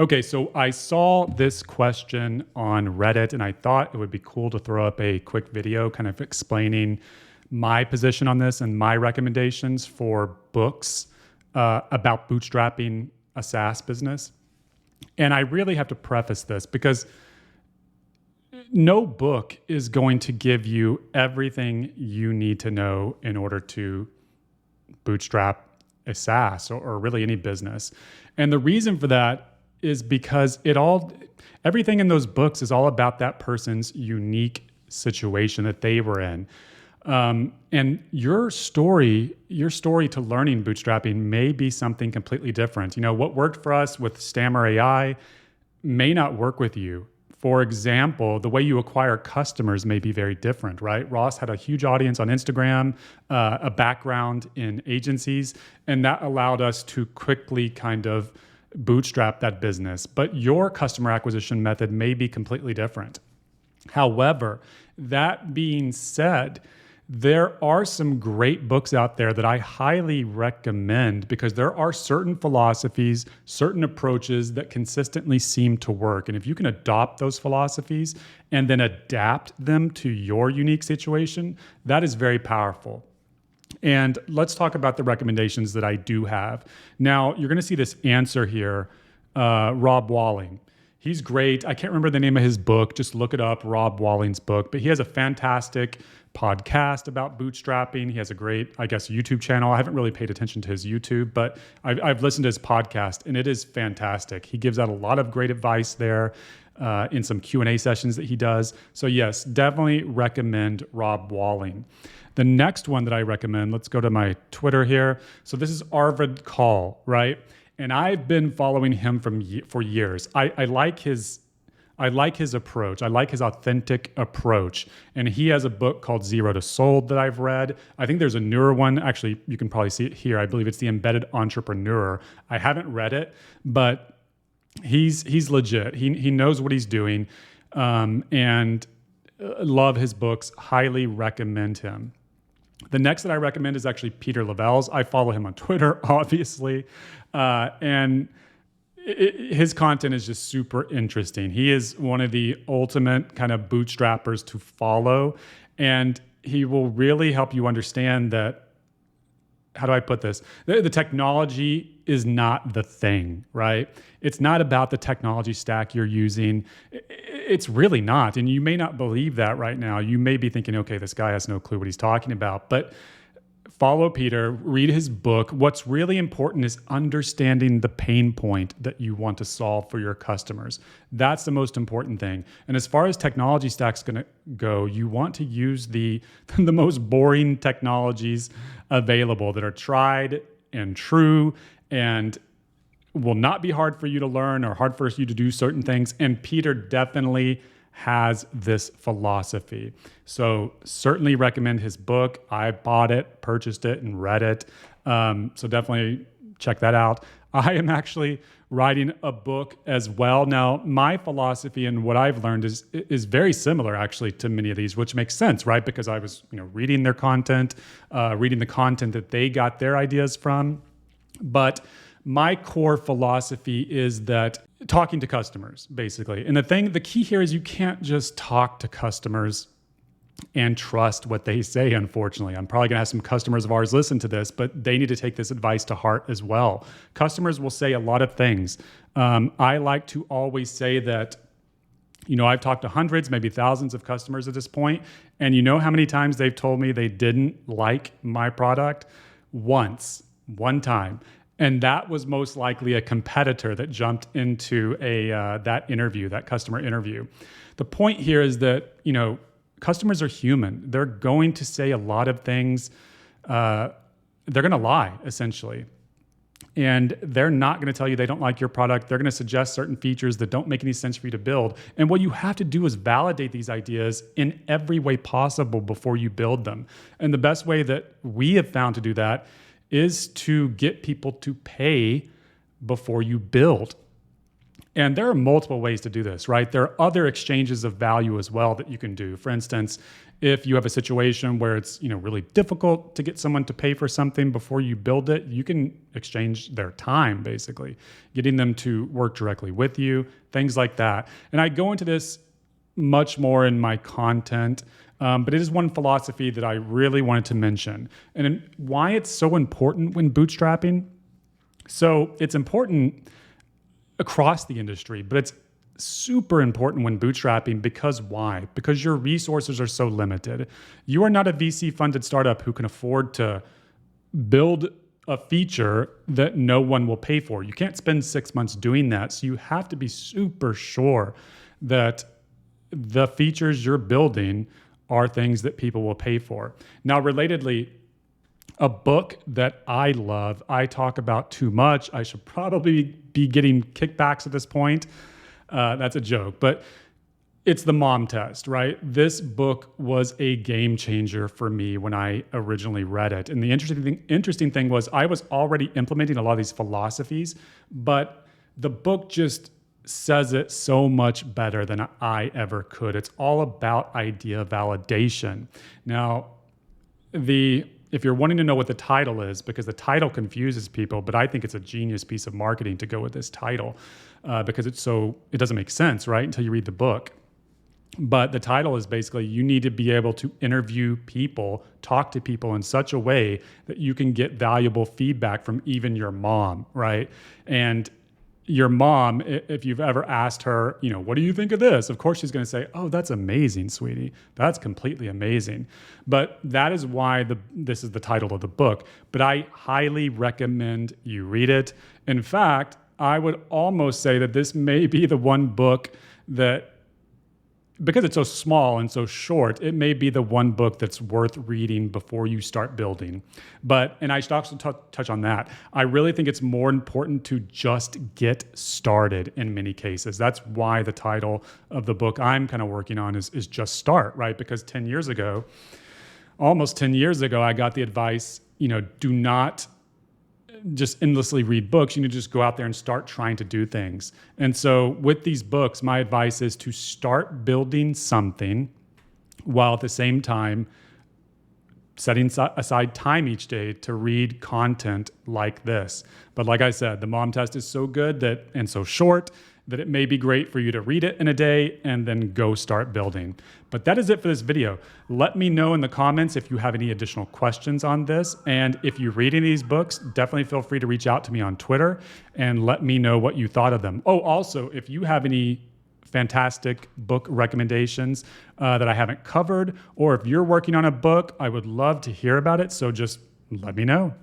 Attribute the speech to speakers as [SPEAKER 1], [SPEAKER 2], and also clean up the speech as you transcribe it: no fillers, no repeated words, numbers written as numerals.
[SPEAKER 1] Okay, so I saw this question on Reddit and I thought it would be cool to throw up a quick video kind of explaining my position on this and my recommendations for books about bootstrapping a SaaS business. And I really have to preface this because no book is going to give you everything you need to know in order to bootstrap a SaaS or really any business. And the reason for that is because everything in those books is all about that person's unique situation that they were in. And your story to learning bootstrapping may be something completely different. You know, what worked for us with Stammer AI may not work with you. For example, the way you acquire customers may be very different, right? Ross had a huge audience on Instagram, a background in agencies, and that allowed us to quickly kind of bootstrap that business. But your customer acquisition method may be completely different. However, that being said, there are some great books out there that I highly recommend because there are certain philosophies, certain approaches that consistently seem to work. And if you can adopt those philosophies and then adapt them to your unique situation, that is very powerful. And let's talk about the recommendations that I do have. Now, you're going to see this answer here, Rob Walling. He's great. I can't remember the name of his book. Just look it up, Rob Walling's book. But he has a fantastic podcast about bootstrapping. He has a great, I guess, YouTube channel. I haven't really paid attention to his YouTube, but I've listened to his podcast, and it is fantastic. He gives out a lot of great advice there in some Q&A sessions that he does. So yes, definitely recommend Rob Walling. The next one that I recommend, let's go to my Twitter here. So this is Arvid Kahl, right? And I've been following him for years. I like his approach. I like his authentic approach. And he has a book called Zero to Sold that I've read. I think there's a newer one. Actually, you can probably see it here. I believe it's The Embedded Entrepreneur. I haven't read it, but he's legit. He knows what he's doing, and love his books. Highly recommend him. The next that I recommend is actually Peter Lavell's. I follow him on Twitter, obviously, and his content is just super interesting. He is one of the ultimate kind of bootstrappers to follow, and he will really help you understand that, how do I put this? The technology is not the thing, right? It's not about the technology stack you're using. It's really not. And you may not believe that right now. You may be thinking, okay, this guy has no clue what he's talking about. But follow Peter, read his book. What's really important is understanding the pain point that you want to solve for your customers. That's the most important thing. And as far as technology stack's going to go, you want to use the most boring technologies available that are tried and true and will not be hard for you to learn or hard for you to do certain things. And Peter definitely has this philosophy. So certainly recommend his book. I bought it, purchased it, and read it. So definitely check that out. I am actually writing a book as well. Now, my philosophy and what I've learned is very similar actually to many of these, which makes sense, right? Because I was reading their content, reading the content that they got their ideas from. But my core philosophy is that talking to customers, basically. And the key here is you can't just talk to customers and trust what they say, unfortunately. I'm probably going to have some customers of ours listen to this, but they need to take this advice to heart as well. Customers will say a lot of things. I like to always say that, I've talked to hundreds, maybe thousands of customers at this point, and you know how many times they've told me they didn't like my product? One time. And that was most likely a competitor that jumped into that customer interview. The point here is that, customers are human. They're going to say a lot of things. They're going to lie, essentially. And they're not going to tell you they don't like your product. They're going to suggest certain features that don't make any sense for you to build. And what you have to do is validate these ideas in every way possible before you build them. And the best way that we have found to do that is to get people to pay before you build. And there are multiple ways to do this, right? There are other exchanges of value as well that you can do. For instance, if you have a situation where it's, really difficult to get someone to pay for something before you build it, you can exchange their time, basically, getting them to work directly with you, things like that. And I go into this much more in my content, but it is one philosophy that I really wanted to mention, and why it's so important when bootstrapping. So it's important across the industry, but it's super important when bootstrapping because why? Because your resources are so limited. You are not a VC funded startup who can afford to build a feature that no one will pay for. You can't spend 6 months doing that. So you have to be super sure that the features you're building are things that people will pay for. Now, relatedly, a book that I love, I talk about too much. I should probably be getting kickbacks at this point. That's a joke, but it's The Mom Test, right? This book was a game changer for me when I originally read it. And the interesting thing was I was already implementing a lot of these philosophies, but the book just says it so much better than I ever could. It's all about idea validation. Now, if you're wanting to know what the title is, because the title confuses people, but I think it's a genius piece of marketing to go with this title because it doesn't make sense, right, until you read the book. But the title is basically you need to be able to interview people, talk to people in such a way that you can get valuable feedback from even your mom, right? And your mom, if you've ever asked her, what do you think of this? Of course, she's going to say, oh, that's amazing, sweetie. That's completely amazing. But that is why this is the title of the book. But I highly recommend you read it. In fact, I would almost say that this may be the one book that, because it's so small and so short, it may be the one book that's worth reading before you start building. And I should also touch on that. I really think it's more important to just get started in many cases. That's why the title of the book I'm kind of working on is Just Start, right? Because almost 10 years ago, I got the advice, do not just endlessly read books. You need to just go out there and start trying to do things. And so with these books, my advice is to start building something while at the same time setting aside time each day to read content like this. But like I said, the Mom Test is so good and so short that it may be great for you to read it in a day and then go start building. But that is it for this video. Let me know in the comments if you have any additional questions on this. And if you read any of these books, definitely feel free to reach out to me on Twitter and let me know what you thought of them. Oh, also, if you have any fantastic book recommendations that I haven't covered, or if you're working on a book, I would love to hear about it. So just let me know.